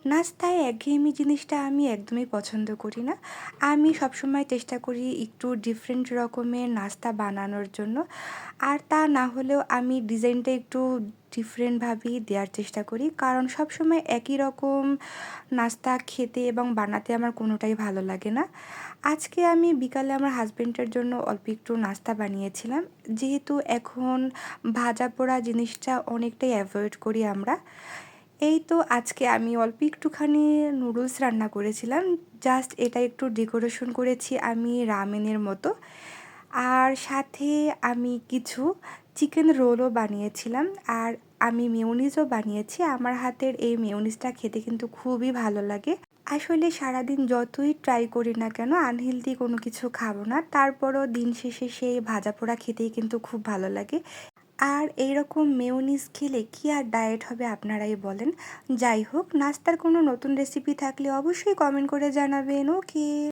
নাস্তায় একঘেয়েমি জিনিসটা আমি একদমই পছন্দ করি না। আমি সবসময় চেষ্টা করি একটু ডিফারেন্ট রকমের নাস্তা বানানোর জন্য। আর তা না হলেও আমি ডিজাইনটা একটু ডিফারেন্টভাবেই দেওয়ার চেষ্টা করি। কারণ সবসময় একই রকম নাস্তা খেতে এবং বানাতে আমার কোনোটাই ভালো লাগে না। আজকে আমি বিকালে আমার হাসব্যান্ডের জন্য অল্প একটু নাস্তা বানিয়েছিলাম। যেহেতু এখন ভাজা পোড়া জিনিসটা অনেকটাই অ্যাভয়েড করি আমরা। এই তো আজকে আমি অল্প একটুখানি নুডলস রান্না করেছিলাম। জাস্ট এটা একটু ডেকোরেশন করেছি আমি রামেনের মতো। আর সাথে আমি কিছু চিকেন রোলও বানিয়েছিলাম। আর আমি মেয়োনিজও বানিয়েছি। আমার হাতের এই মেয়োনিজটা খেতে কিন্তু খুবই ভালো লাগে। আসলে সারাদিন যতই ট্রাই করি না কেন আনহেলদি কোনো কিছু খাবো না। তারপরও দিন শেষে সেই ভাজাপোড়া খেতেই কিন্তু খুব ভালো লাগে। আর এইরকম মেয়োনিজ খেলে কি আর ডায়েট হবে আপনারাই বলেন। যাই হোক, নাস্তার কোনো নতুন রেসিপি থাকলে অবশ্যই কমেন্ট করে জানাবেন। ওকে।